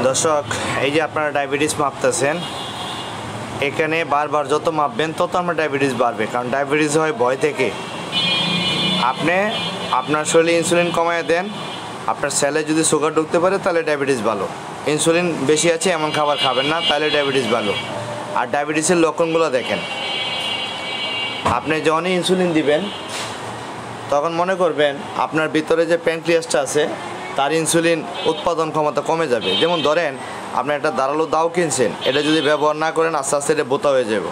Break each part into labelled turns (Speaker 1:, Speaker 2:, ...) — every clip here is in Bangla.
Speaker 1: দর্শক, এই যে আপনারা ডায়াবেটিস মাপতেছেন, এখানে বারবার যত মাপবেন তত আমার ডায়াবেটিস বাড়বে। কারণ ডায়াবেটিস হয় ভয় থেকে। আপনি আপনার শরীরে ইনসুলিন কমায় দেন, আপনার সেলে যদি সুগার ঢুকতে পারে তাহলে ডায়াবেটিস ভালো। ইনসুলিন বেশি আছে এমন খাবার খাবেন না, তাহলে ডায়াবেটিস ভালো। আর ডায়াবেটিসের লক্ষণগুলো দেখেন, আপনি যখনই ইনসুলিন দিবেন তখন মনে করবেন আপনার ভিতরে যে প্যানক্রিয়াসটা আছে তার ইনসুলিন উৎপাদন ক্ষমতা কমে যাবে। যেমন ধরেন আপনি একটা ধারালো দাও কিনছেন, এটা যদি ব্যবহার না করেন আস্তে আস্তে এটা বোতা হয়ে যাবে।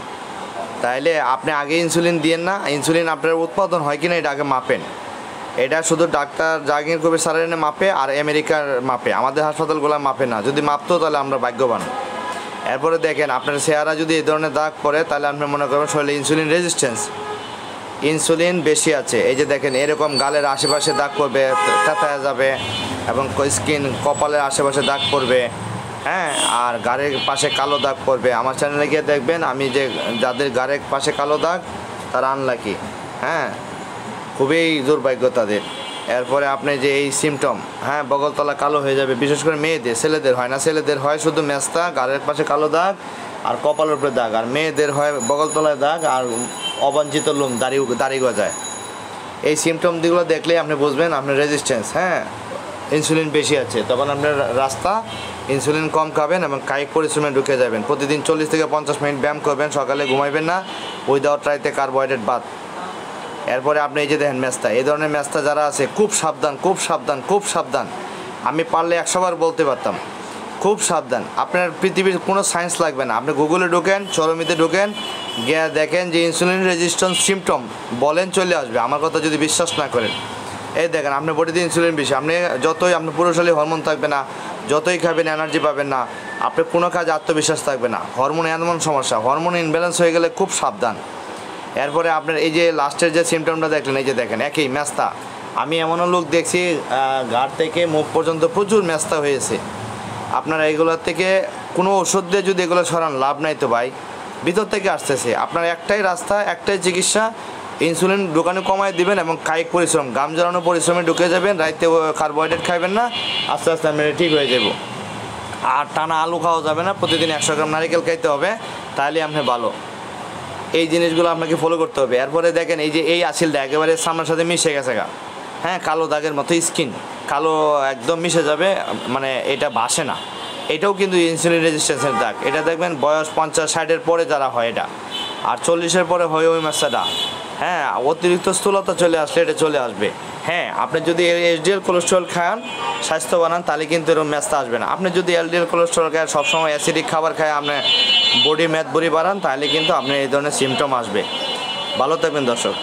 Speaker 1: তাইলে আপনি আগে ইনসুলিন দিয়েন না, ইনসুলিন আপনার উৎপাদন হয় কিনা এটা আগে মাপেন। এটা শুধু ডাক্তার জাহাঙ্গীর কবির স্যারের মাপে আর আমেরিকার মাপে, আমাদের হাসপাতালগুলো মাপে না। যদি মাপতো তাহলে আমরা ভাগ্যবান। এরপরে দেখেন আপনার চেহারা যদি এই ধরনের দাগ পড়ে তাহলে আপনি মনে করবেন শরীরে ইনসুলিন রেজিস্ট্যান্স, ইনসুলিন বেশি আছে। এই যে দেখেন এরকম গালের আশেপাশে দাগ পড়বে, তেতায়া যাবে, এবং স্কিন কপালের আশেপাশে দাগ পড়বে, হ্যাঁ, আর গাড়ির পাশে কালো দাগ পড়বে। আমার চ্যানেলে গিয়ে দেখবেন আমি যে যাদের গাড়ির পাশে কালো দাগ তারা আনলাকি, হ্যাঁ, খুবই দুর্ভাগ্য তাদের। এরপরে আপনি যে এই সিমটম, হ্যাঁ, বগলতলা কালো হয়ে যাবে, বিশেষ করে মেয়েদের, ছেলেদের হয় না। ছেলেদের হয় শুধু মেস্তা, গাড়ির পাশে কালো দাগ আর কপালের উপরে দাগ, আর মেয়েদের হয় বগলতলায় দাগ আর অবাঞ্ছিত লোম, দাড়ি গজায়। এই সিমটমগুলো দেখলেই আপনি বুঝবেন আপনার রেজিস্ট্যান্স, হ্যাঁ, ইনসুলিন বেশি আছে। তখন আপনার রাস্তা ইনসুলিন কম খাবেন এবং কায়িক পরিশ্রমে ঢুকে যাবেন। প্রতিদিন 40 থেকে 50 মিনিট ব্যায়াম করবেন, সকালে ঘুমাইবেন না, উইদাউট ট্রাইতে কার্বোহাইড্রেট বাদ। এরপরে আপনি এই যে দেখেন মেস্তা, এই ধরনের মেস্তা যারা আছে খুব সাবধান, খুব সাবধান, খুব সাবধান। আমি পারলে 100 বার বলতে পারতাম, খুব সাবধান। আপনার পৃথিবীর কোনো সায়েন্স লাগবে না, আপনি গুগলে ঢোকেন, চরমিতে ঢোকেন, গিয়ে দেখেন যে ইনসুলিন রেজিস্ট্যান্স সিমটম বলেন, চলে আসবে। আমার কথা যদি বিশ্বাস না করেন, এই দেখেন আপনার বডিতে ইনসুলিন বেশি। আপনি যতই আপনার পুরুষালী হরমোন থাকবে না, যতই খাবেন এনার্জি পাবেন না, আপনার কোনো কাজে আত্মবিশ্বাস থাকবে না। হরমোন এমন সমস্যা, হরমোন ইনব্যালেন্স হয়ে গেলে খুব সাবধান। এরপরে আপনার এই যে লাস্টের যে সিমটমটা দেখলেন, এই যে দেখেন একই মেস্তা। আমি এমনও লোক দেখছি ঘাড় থেকে মুখ পর্যন্ত প্রচুর মেস্তা হয়েছে। আপনারা এগুলোর থেকে কোনো ওষুধ দিয়ে যদি এগুলো সরান লাভ নাই তো ভাই, ভিতর থেকে আসতেছে। আপনার একটাই রাস্তা, একটাই চিকিৎসা, ইনসুলিন দোকানে কমায় দিবেন এবং কায়িক পরিশ্রম, গাম জ্বালানো পরিশ্রমে ঢুকে যাবেন। রাইতে কার্বোহাইড্রেট খাবেন না, আস্তে আস্তে আমি ঠিক হয়ে যাব। আর টানা আলু খাওয়া যাবে না, প্রতিদিন 100 গ্রাম নারিকেল খাইতে হবে, তাহলে আপনি ভালো। এই জিনিসগুলো আপনাকে ফলো করতে হবে। এরপরে দেখেন এই যে এই আসিলটা একেবারে সামনের সাথে মিশে গেছে গা, হ্যাঁ, কালো দাগের মতো স্কিন, কালো একদম মিশে যাবে, মানে এটা বাসে না। এটাও কিন্তু ইনসুলিন রেজিস্ট্যান্সের দাগ। এটা দেখবেন বয়স 50-60-এর পরে যারা হয় এটা, আর 40-এর পরে হয় ওই মাছটা, হ্যাঁ, অতিরিক্ত স্থূলতা চলে আসলে এটা চলে আসবে। হ্যাঁ, আপনি যদি এলডিএল কোলেস্ট্রল খান, স্বাস্থ্য বানান, তাহলে কিন্তু এরকম ম্যাচটা আসবে না। আপনি যদি এলডিএল কোলেস্ট্রল খায়, সবসময় অ্যাসিডিক খাবার খায়, আপনি বডি বাড়ান, তাহলে কিন্তু আপনি এই ধরনের সিমটম আসবে। ভালো থাকবেন দর্শক।